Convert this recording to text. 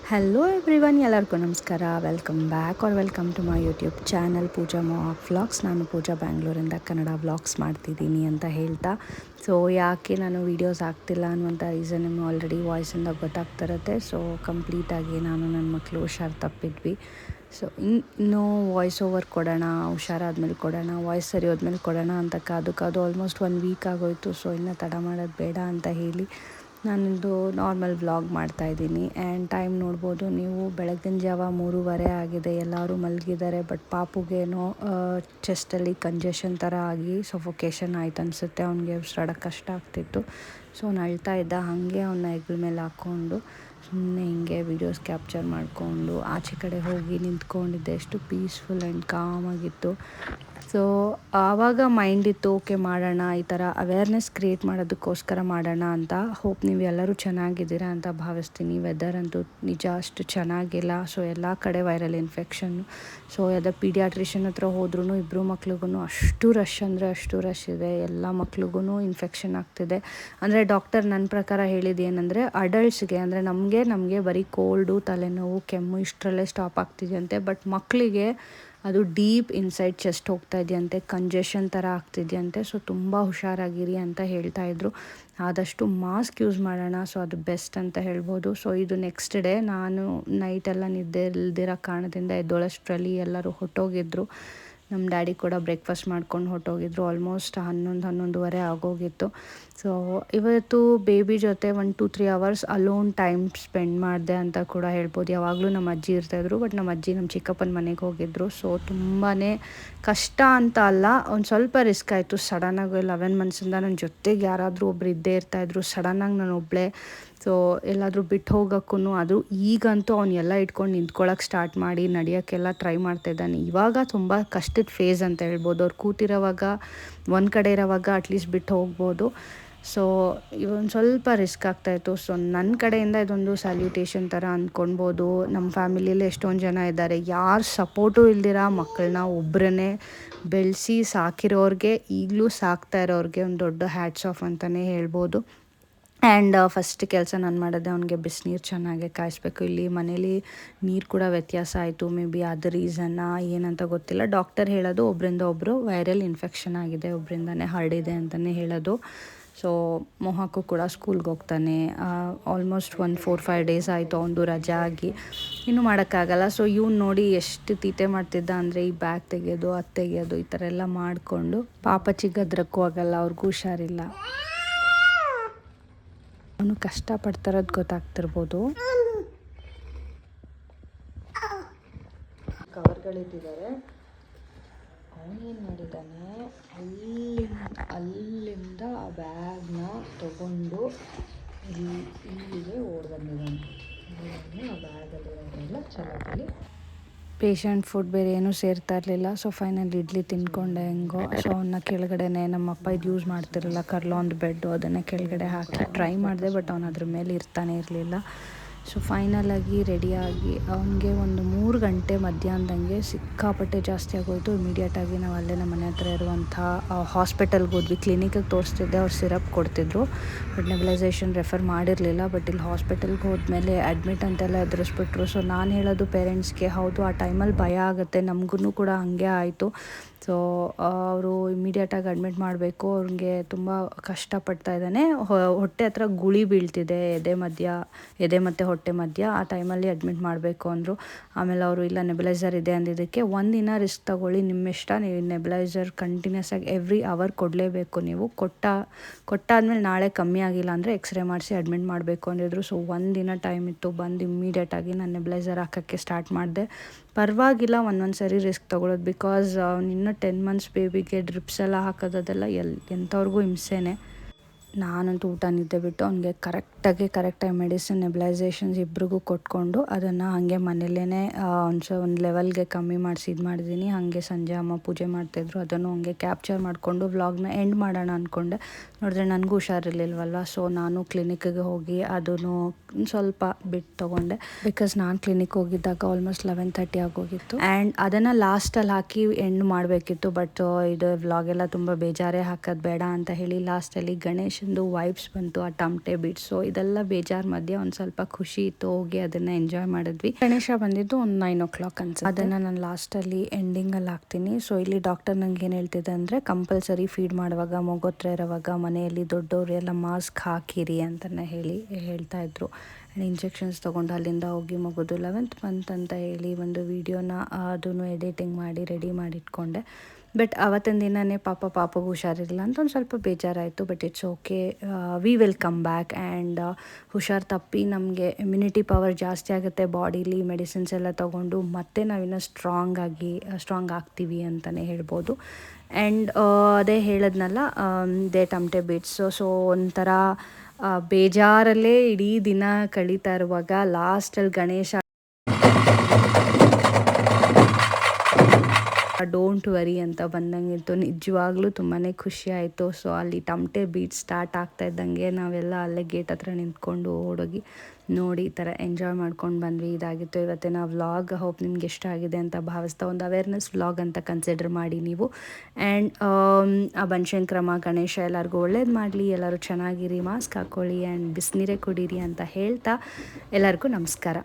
Hello everyone, ಎಲ್ಲರಿಗೂ ನಮಸ್ಕಾರ. Welcome back or welcome to my YouTube channel Pooja Mohak vlogs. ನಾನು Pooja ಬ್ಯಾಂಗ್ಳೂರಿಂದ Kannada vlogs ಮಾಡ್ತಿದ್ದೀನಿ ಅಂತ ಹೇಳ್ತಾ, ಸೊ ಯಾಕೆ ನಾನು ವೀಡಿಯೋಸ್ ಆಗ್ತಿಲ್ಲ ಅನ್ನುವಂಥ ರೀಸನ್ ನಿಮಗೆ ಆಲ್ರೆಡಿ ವಾಯ್ಸಿಂದ ಗೊತ್ತಾಗ್ತಿರುತ್ತೆ. ಸೊ ಕಂಪ್ಲೀಟಾಗಿ ನಾನು ನನ್ನ ಮಕ್ಕಳು ಹುಷಾರು ತಪ್ಪಿದ್ವಿ. ಸೊ ಇನ್ನೂ ವಾಯ್ಸ್ ಓವರ್ ಕೊಡೋಣ, ಹುಷಾರಾದ್ಮೇಲೆ ಕೊಡೋಣ, ವಾಯ್ಸ್ ಸರಿ ಹೋದ್ಮೇಲೆ ಕೊಡೋಣ ಅಂತ ಕಾದು ಆಲ್ಮೋಸ್ಟ್ 1 ವೀಕ್ ಆಗೋಯಿತು. ಸೊ ಇನ್ನೂ ತಡ ಮಾಡೋದು ಬೇಡ ಅಂತ ಹೇಳಿ ನಾನೊಂದು ನಾರ್ಮಲ್ ವ್ಲಾಗ್ ಮಾಡ್ತಾಯಿದ್ದೀನಿ. ಆ್ಯಂಡ್ ಟೈಮ್ ನೋಡ್ಬೋದು ನೀವು, ಬೆಳಗಿನ ಜಾವ 3:15 ಆಗಿದೆ. ಎಲ್ಲರೂ ಮಲಗಿದ್ದಾರೆ. ಬಟ್ ಪಾಪುಗೇನೋ ಚೆಸ್ಟಲ್ಲಿ ಕಂಜೆಷನ್ ಥರ ಆಗಿ ಸಫೋಕೇಶನ್ ಆಯ್ತು ಅನಿಸುತ್ತೆ. ಅವ್ನಿಗೆ ಉಸಿರಾಡೋಕ್ಕೆ ಕಷ್ಟ ಆಗ್ತಿತ್ತು. ಸೊ ಅವ್ನು ಅಳ್ತಾ ಇದ್ದ. ಹಾಗೆ ಅವನ್ನ ಹೆಗ್ಲ ಮೇಲೆ ಹಾಕ್ಕೊಂಡು ಸುಮ್ಮನೆ ಹಿಂಗೆ ವೀಡಿಯೋಸ್ ಕ್ಯಾಪ್ಚರ್ ಮಾಡಿಕೊಂಡು ಆಚೆ ಕಡೆ ಹೋಗಿ ನಿಂತ್ಕೊಂಡಿದ್ದೆ. ಎಷ್ಟು ಪೀಸ್ಫುಲ್ ಆ್ಯಂಡ್ ಕಾಮಾಗಿತ್ತು. ಸೊ ಆವಾಗ ಮೈಂಡ್ ಇತ್ತು, ಓಕೆ ಮಾಡೋಣ, ಈ ಥರ ಅವೇರ್ನೆಸ್ ಕ್ರಿಯೇಟ್ ಮಾಡೋದಕ್ಕೋಸ್ಕರ ಮಾಡೋಣ ಅಂತ. ಹೋಪ್ ನೀವು ಎಲ್ಲರೂ ಚೆನ್ನಾಗಿದ್ದೀರಾ ಅಂತ ಭಾವಿಸ್ತೀನಿ. ವೆದರ್ ಅಂತೂ ನಿಜ ಅಷ್ಟು ಚೆನ್ನಾಗಿಲ್ಲ. ಸೊ ಎಲ್ಲ ಕಡೆ ವೈರಲ್ ಇನ್ಫೆಕ್ಷನ್ನು. ಸೊ ಯಾವುದೋ ಪೀಡಿಯಾಟ್ರಿಷನ್ ಹತ್ರ ಹೋದ್ರೂ ಇಬ್ಬರು ಮಕ್ಳಿಗೂ ಅಷ್ಟು ರಶ್ ಅಂದರೆ ಅಷ್ಟು ರಶ್ ಇದೆ. ಎಲ್ಲ ಮಕ್ಳಿಗೂ ಇನ್ಫೆಕ್ಷನ್ ಆಗ್ತಿದೆ. ಅಂದರೆ ಡಾಕ್ಟರ್ ನನ್ನ ಪ್ರಕಾರ ಹೇಳಿದ್ದು ಏನಂದರೆ, ಅಡಲ್ಟ್ಸ್ಗೆ ಅಂದರೆ ನಮಗೆ ಬರೀ ಕೋಲ್ಡು, ತಲೆನೋವು, ಕೆಮ್ಮು ಇಷ್ಟರಲ್ಲೇ ಸ್ಟಾಪ್ ಆಗ್ತಿದೆಯಂತೆ. ಬಟ್ ಮಕ್ಕಳಿಗೆ ಅದು ಡೀಪ್ ಇನ್ಸೈಡ್ ಚೆಸ್ಟ್ ಹೋಗ್ತಾ ಇದೆಯಂತೆ, ಕಂಜೆಷನ್ ಥರ ಆಗ್ತಿದೆಯಂತೆ. ಸೊ ತುಂಬ ಹುಷಾರಾಗಿರಿ ಅಂತ ಹೇಳ್ತಾಯಿದ್ರು. ಆದಷ್ಟು ಮಾಸ್ಕ್ ಯೂಸ್ ಮಾಡೋಣ. ಸೊ ಅದು ಬೆಸ್ಟ್ ಅಂತ ಹೇಳ್ಬೋದು. ಸೊ ಇದು ನೆಕ್ಸ್ಟ್ ಡೇ ನಾನು ನೈಟೆಲ್ಲ ನಿದ್ದೆ ಇಲ್ದಿರೋ ಕಾರಣದಿಂದ ಎದ್ದೊಳಷ್ಟರಲ್ಲಿ ಎಲ್ಲರೂ ಹೊಟ್ಟೋಗಿದ್ರು. ನಮ್ಮ ಡ್ಯಾಡಿ ಕೂಡ ಬ್ರೇಕ್ಫಾಸ್ಟ್ ಮಾಡ್ಕೊಂಡು ಹೊಟ್ಟೋಗಿದ್ರು. ಆಲ್ಮೋಸ್ಟ್ 11-11:30 ಆಗೋಗಿತ್ತು. ಸೊ ಇವತ್ತು ಬೇಬಿ ಜೊತೆ 1-2-3 ಅವರ್ಸ್ ಅಲೋನ್ ಟೈಮ್ ಸ್ಪೆಂಡ್ ಮಾಡಿದೆ ಅಂತ ಕೂಡ ಹೇಳ್ಬೋದು. ಯಾವಾಗಲೂ ನಮ್ಮ ಅಜ್ಜಿ ಇರ್ತಾಯಿದ್ರು, ಬಟ್ ನಮ್ಮ ಅಜ್ಜಿ ನಮ್ಮ ಚಿಕ್ಕಪ್ಪನ ಮನೆಗೆ ಹೋಗಿದ್ರು. ಸೊ ತುಂಬಾ ಕಷ್ಟ ಅಂತ ಅಲ್ಲ, ಒಂದು ಸ್ವಲ್ಪ ರಿಸ್ಕ್ ಆಯಿತು. ಸಡನ್ನಾಗಿ 11 ಮಂತ್ಸಿಂದ ನನ್ನ ಜೊತೆಗೆ ಯಾರಾದರೂ ಒಬ್ರು ಇದ್ದೇ ಇರ್ತಾಯಿದ್ರು. ಸಡನ್ನಾಗಿ ನಾನು ಒಬ್ಬಳೇ ಸೊ ಎಲ್ಲಾದರೂ ಬಿಟ್ಟು ಹೋಗೋಕ್ಕೂ, ಅದು ಈಗಂತೂ ಅವ್ನು ಎಲ್ಲ ಇಟ್ಕೊಂಡು ನಿಂತ್ಕೊಳ್ಳೋಕೆ ಸ್ಟಾರ್ಟ್ ಮಾಡಿ ನಡೆಯೋಕ್ಕೆಲ್ಲ ಟ್ರೈ ಮಾಡ್ತಾಯಿದ್ದಾನೆ. ಇವಾಗ ತುಂಬ ಕಷ್ಟದ ಫೇಸ್ ಅಂತ ಹೇಳ್ಬೋದು. ಅವ್ರು ಕೂತಿರೋವಾಗ ಒಂದು ಕಡೆ ಇರೋವಾಗ ಅಟ್ಲೀಸ್ಟ್ ಬಿಟ್ಟು ಹೋಗ್ಬೋದು. ಸೊ ಇವೊಂದು ಸ್ವಲ್ಪ ರಿಸ್ಕ್ ಆಗ್ತಾಯಿತ್ತು. ಸೊ ನನ್ನ ಕಡೆಯಿಂದ ಇದೊಂದು ಸ್ಯಾಲ್ಯೂಟೇಷನ್ ಥರ ಅಂದ್ಕೊಳ್ಬೋದು. ನಮ್ಮ ಫ್ಯಾಮಿಲಿಯಲ್ಲಿ ಎಷ್ಟೊಂದು ಜನ ಇದ್ದಾರೆ, ಯಾರು ಸಪೋರ್ಟು ಇಲ್ದಿರ ಮಕ್ಕಳನ್ನ ಒಬ್ಬರನ್ನೇ ಬೆಳೆಸಿ ಸಾಕಿರೋರಿಗೆ, ಈಗಲೂ ಸಾಕ್ತಾ ಇರೋರಿಗೆ ಒಂದು ದೊಡ್ಡ ಹ್ಯಾಟ್ಸ್ ಆಫ್ ಅಂತಲೇ ಹೇಳ್ಬೋದು. ಆ್ಯಂಡ್ ಫಸ್ಟ್ ಕೆಲಸ ನಾನು ಮಾಡೋದೆ, ಅವನಿಗೆ ಬಿಸಿನೀರು ಚೆನ್ನಾಗೆ ಕಾಯಿಸ್ಬೇಕು. ಇಲ್ಲಿ ಮನೇಲಿ ನೀರು ಕೂಡ ವ್ಯತ್ಯಾಸ ಆಯಿತು. ಮೇ ಬಿ ಅದು ರೀಸನ್ನ ಏನಂತ ಗೊತ್ತಿಲ್ಲ. ಡಾಕ್ಟರ್ ಹೇಳೋದು ಒಬ್ಬರಿಂದ ಒಬ್ಬರು ವೈರಲ್ ಇನ್ಫೆಕ್ಷನ್ ಆಗಿದೆ, ಒಬ್ಬರಿಂದನೇ ಹರಡಿದೆ ಅಂತಲೇ ಹೇಳೋದು. ಸೊ ಮೊಹಾಕು ಕೂಡ ಸ್ಕೂಲ್ಗೆ ಹೋಗ್ತಾನೆ. ಆಲ್ಮೋಸ್ಟ್ 4-5 ಡೇಸ್ ಆಯಿತು ಅವನದು ರಜಾ ಆಗಿ. ಇನ್ನೂ ಮಾಡೋಕ್ಕಾಗಲ್ಲ. ಸೊ ಇವ್ನು ನೋಡಿ ಎಷ್ಟು ತೀಟೆ ಮಾಡ್ತಿದ್ದ ಅಂದರೆ, ಈ ಬ್ಯಾಗ್ ತೆಗೆಯೋದು, ಅದು ತೆಗೆಯೋದು, ಈ ಥರ ಎಲ್ಲ ಮಾಡಿಕೊಂಡು ಪಾಪಚ್ಚಿಗೆ ಗದ್ರಕ್ಕೂ ಆಗಲ್ಲ, ಅವ್ರಿಗೂ ಹುಷಾರಿಲ್ಲ. ಅವನು ಕಷ್ಟಪಡ್ತಾರದು ಗೊತ್ತಾಗ್ತಿರ್ಬೋದು. ಕವರ್ಗಳಿಟ್ಟಿದ್ದಾರೆ. ಅವನೇನು ಮಾಡಿದ್ದಾನೆ, ಅಲ್ಲಿಂದ ಆ ಬ್ಯಾಗ್ನ ತಗೊಂಡು ಇಲ್ಲಿಗೆ ಓಡಿ ಬಂದಿದ್ದಾನೆ. ಆ ಬ್ಯಾಗಲ್ಲಿರೋದೆಲ್ಲ ಚಲೋದಲ್ಲಿ ಪೇಷಂಟ್ ಫುಡ್ ಬೇರೆ ಏನೂ ಸೇರ್ತಾ ಇರಲಿಲ್ಲ. ಸೊ ಫೈನಲ್ ಇಡ್ಲಿ ತಿನ್ಕೊಂಡೆ ಹೆಂಗೋ. ಸೊ ಅವನ್ನ ಕೆಳಗಡೆನೆ ನಮ್ಮಪ್ಪ ಇದು ಯೂಸ್ ಮಾಡ್ತಿರಲ್ಲ ಕರ್ಲೊಂದು ಬೆಡ್ಡು, ಅದನ್ನೇ ಕೆಳಗಡೆ ಹಾಕಿ ಟ್ರೈ ಮಾಡಿದೆ. ಬಟ್ ಅವನು ಅದ್ರ ಮೇಲೆ ಇರ್ತಾನೆ ಇರಲಿಲ್ಲ. ಸೊ ಫೈನಲಾಗಿ ರೆಡಿಯಾಗಿ ಅವನಿಗೆ ಒಂದು 3 ಗಂಟೆ ಮಧ್ಯಾಹ್ನದಂಗೆ ಸಿಕ್ಕಾಪಟ್ಟೆ ಜಾಸ್ತಿ ಆಗೋಯಿತು. ಇಮಿಡಿಯೇಟಾಗಿ ನಾವು ಅಲ್ಲೇ ನಮ್ಮ ಮನೆ ಹತ್ರ ಇರುವಂಥ ಹಾಸ್ಪಿಟಲ್ಗೆ ಹೋದ್ವಿ. ಕ್ಲಿನಿಕಿಗೆ ತೋರಿಸ್ತಿದ್ದೆ, ಅವ್ರು ಸಿರಪ್ ಕೊಡ್ತಿದ್ರು. ಬಟ್ ನೆಬಲೈಸೇಷನ್ ರೆಫರ್ ಮಾಡಿರಲಿಲ್ಲ. ಬಟ್ ಇಲ್ಲಿ ಹಾಸ್ಪಿಟಲ್ಗೆ ಹೋದ್ಮೇಲೆ ಅಡ್ಮಿಟ್ ಅಂತೆಲ್ಲ ಎದುರಿಸ್ಬಿಟ್ರು. ಸೊ ನಾನು ಹೇಳೋದು ಪೇರೆಂಟ್ಸ್ಗೆ, ಹೌದು ಆ ಟೈಮಲ್ಲಿ ಭಯ ಆಗುತ್ತೆ, ನಮಗೂ ಕೂಡ ಹಾಗೆ ಆಯಿತು. ಸೊ ಅವರು ಇಮ್ಮಿಡಿಯೇಟಾಗಿ ಅಡ್ಮಿಟ್ ಮಾಡಬೇಕು. ಅವ್ರಿಗೆ ತುಂಬ ಕಷ್ಟಪಡ್ತಾ ಇದ್ದಾನೆ. ಹೊಟ್ಟೆ ಹತ್ರ ಗುಳಿ ಬೀಳ್ತಿದೆ, ಎದೆ ಮತ್ತು ಹೊಟ್ಟೆ ಮಧ್ಯ. ಆ ಟೈಮಲ್ಲಿ ಅಡ್ಮಿಟ್ ಮಾಡಬೇಕು ಅಂದರು. ಆಮೇಲೆ ಅವರು ಇಲ್ಲ ನೆಬಲೈಸರ್ ಇದೆ ಅಂದಿದ್ದಕ್ಕೆ, 1 ದಿನ ರಿಸ್ಕ್ ತೊಗೊಳ್ಳಿ, ನಿಮ್ಮಿಷ್ಟ, ನೀವು ನೆಬಲೈಸರ್ ಕಂಟಿನ್ಯೂಸ್ ಆಗಿ ಎವ್ರಿ ಅವರ್ ಕೊಡಲೇಬೇಕು. ನೀವು ಕೊಟ್ಟಾದ್ಮೇಲೆ ನಾಳೆ ಕಮ್ಮಿ ಆಗಿಲ್ಲ ಅಂದರೆ ಎಕ್ಸ್ರೇ ಮಾಡಿಸಿ ಅಡ್ಮಿಟ್ ಮಾಡಬೇಕು ಅಂದಿದ್ರು. ಸೊ 1 ದಿನ ಟೈಮ್ ಇತ್ತು. ಬಂದು ಇಮ್ಮಿಡಿಯೇಟಾಗಿ ನಾನು ನೆಬಲೈಸರ್ ಹಾಕೋಕ್ಕೆ ಸ್ಟಾರ್ಟ್ ಮಾಡಿದೆ. ಪರವಾಗಿಲ್ಲ ಒಂದೊಂದು ಸರಿ ರಿಸ್ಕ್ ತೊಗೊಳೋದು. ಬಿಕಾಸ್ ಇನ್ನೂ 10 ಮಂತ್ಸ್ ಬೇಬಿಗೆ ಡ್ರಿಪ್ಸ್ ಎಲ್ಲ ಹಾಕೋದೆಲ್ಲ ಎಂಥವ್ರಿಗೂ ಹಿಂಸೆನೇ. ನಾನಂತೂ ಊಟ ನಿದ್ದೆ ಬಿಟ್ಟು ಅವ್ನಿಗೆ ಕರೆಕ್ಟಾಗಿ ಮೆಡಿಸಿನ್, ನೆಬಲೈಸೇಷನ್ಸ್ ಇಬ್ರಿಗೂ ಕೊಟ್ಕೊಂಡು ಅದನ್ನು ಹಾಗೆ ಮನೇಲೇ ಒಂದು ಲೆವೆಲ್ಗೆ ಕಮ್ಮಿ ಮಾಡಿಸಿ ಇದು ಮಾಡಿದ್ದೀನಿ. ಹಾಗೆ ಸಂಜೆ ಅಮ್ಮ ಪೂಜೆ ಮಾಡ್ತಾಯಿದ್ರು, ಅದನ್ನು ಹಂಗೆ ಕ್ಯಾಪ್ಚರ್ ಮಾಡಿಕೊಂಡು ವ್ಲಾಗ್ನ ಎಂಡ್ ಮಾಡೋಣ ಅಂದ್ಕೊಂಡೆ. ನೋಡಿದ್ರೆ ನನಗೂ ಹುಷಾರಿರ್ಲಿಲ್ವಲ್ಲ. ಸೊ ನಾನು ಕ್ಲಿನಿಕ್ಕಿಗೆ ಹೋಗಿ ಅದನ್ನು ಸ್ವಲ್ಪ ಬಿಟ್ಟು ತೊಗೊಂಡೆ. ಬಿಕಾಸ್ ನಾನು ಕ್ಲಿನಿಕ್ ಹೋಗಿದ್ದಾಗ ಆಲ್ಮೋಸ್ಟ್ 11:30 ಆಗೋಗಿತ್ತು. ಆ್ಯಂಡ್ ಅದನ್ನು ಲಾಸ್ಟಲ್ಲಿ ಹಾಕಿ ಎಂಡ್ ಮಾಡಬೇಕಿತ್ತು. ಬಟ್ ಇದು ವ್ಲಾಗೆಲ್ಲ ತುಂಬ ಬೇಜಾರೇ ಹಾಕೋದು ಬೇಡ ಅಂತ ಹೇಳಿ ಲಾಸ್ಟಲ್ಲಿ ಗಣೇಶನ ಕ್ರಿಸ್ಮಸಿಂದು ವೈಬ್ಸ್ ಬಂತು, ಆ ಟಮಟೆ ಬೀಟ್ಸು ಇದೆಲ್ಲ ಬೇಜಾರು ಮಧ್ಯೆ ಒಂದು ಸ್ವಲ್ಪ ಖುಷಿ ಇತ್ತು, ಹೋಗಿ ಅದನ್ನು ಎಂಜಾಯ್ ಮಾಡಿದ್ವಿ. ಗಣೇಶ ಬಂದಿದ್ದು ಒಂದು 9 o'clock ಅನ್ಸುತ್ತೆ. ಅದನ್ನು ನಾನು ಲಾಸ್ಟಲ್ಲಿ ಎಂಡಿಂಗಲ್ಲಿ ಹಾಕ್ತೀನಿ. ಸೊ ಇಲ್ಲಿ ಡಾಕ್ಟರ್ ನಂಗೆ ಏನು ಹೇಳ್ತಿದ್ದೆ ಅಂದರೆ, ಕಂಪಲ್ಸರಿ ಫೀಡ್ ಮಾಡುವಾಗ, ಮಗು ಇರೋವಾಗ ಮನೆಯಲ್ಲಿ ದೊಡ್ಡವರೆಲ್ಲ ಮಾಸ್ಕ್ ಹಾಕಿರಿ ಅಂತಲೇ ಹೇಳ್ತಾ ಇದ್ರು. ಇಂಜೆಕ್ಷನ್ಸ್ ತೊಗೊಂಡು ಅಲ್ಲಿಂದ ಹೋಗಿ ಮಗುದು 11th ಮಂತ್ ಅಂತ ಹೇಳಿ ಒಂದು ವೀಡಿಯೋನ ಅದನ್ನು ಎಡಿಟಿಂಗ್ ಮಾಡಿ ರೆಡಿ ಮಾಡಿ ಇಟ್ಕೊಂಡೆ. ಬಟ್ ಅವತ್ತಿನ ದಿನವೇ ಪಾಪಗೆ ಹುಷಾರಿರಲಿಲ್ಲ ಅಂತ ಒಂದು ಸ್ವಲ್ಪ ಬೇಜಾರಾಯಿತು. But it's okay, we will come back. And ಹುಷಾರು ತಪ್ಪಿ ನಮಗೆ ಇಮ್ಯುನಿಟಿ ಪವರ್ ಜಾಸ್ತಿ ಆಗುತ್ತೆ ಬಾಡೀಲಿ, ಮೆಡಿಸಿನ್ಸ್ ಎಲ್ಲ ತೊಗೊಂಡು ಮತ್ತೆ ನಾವಿನ್ನೂ ಸ್ಟ್ರಾಂಗ್ ಆಗ್ತೀವಿ ಅಂತಲೇ ಹೇಳ್ಬೋದು. ಆ್ಯಂಡ್ ಅದೇ ಹೇಳಿದ್ನಲ್ಲ, ದೇ ಟಮಟೆ ಬೀಟ್ಸು. ಸೊ ಒಂಥರ ಬೇಜಾರಲ್ಲೇ ಇಡೀ ದಿನ ಕಳೀತಾ ಇರುವಾಗ ಲಾಸ್ಟಲ್ಲಿ ಗಣೇಶ ಡೋಂಟ್ ವರಿ ಅಂತ ಬಂದಂಗಿತ್ತು. ನಿಜವಾಗ್ಲೂ ತುಂಬಾ ಖುಷಿ ಆಯಿತು. ಸೊ ಅಲ್ಲಿ ಟಮಟೆ ಬೀಟ್ ಸ್ಟಾರ್ಟ್ ಆಗ್ತಾ ಇದ್ದಂಗೆ ನಾವೆಲ್ಲ ಅಲ್ಲೇ ಗೇಟ್ ಹತ್ರ ನಿಂತ್ಕೊಂಡು ಓಡೋಗಿ ನೋಡಿ ಈ ಥರ ಎಂಜಾಯ್ ಮಾಡ್ಕೊಂಡು ಬಂದ್ವಿ. ಇದಾಗಿತ್ತು ಇವತ್ತಿನ ವ್ಲಾಗ್. ಹೋಪ್ ನಿಮ್ಗೆ ಇಷ್ಟ ಆಗಿದೆ ಅಂತ ಭಾವಿಸ್ತಾ, ಒಂದು ಅವೇರ್ನೆಸ್ ವ್ಲಾಗ್ ಅಂತ ಕನ್ಸಿಡರ್ ಮಾಡಿ ನೀವು. ಆ್ಯಂಡ್ ಆ ಬನಶಂಕರಮ್ಮ ಗಣೇಶ ಎಲ್ಲರಿಗೂ ಒಳ್ಳೇದು ಮಾಡಲಿ, ಎಲ್ಲರೂ ಚೆನ್ನಾಗಿರಿ, ಮಾಸ್ಕ್ ಹಾಕ್ಕೊಳ್ಳಿ ಆ್ಯಂಡ್ ಬಿಸಿನೀರೇ ಕುಡೀರಿ ಅಂತ ಹೇಳ್ತಾ ಎಲ್ಲರಿಗೂ ನಮಸ್ಕಾರ.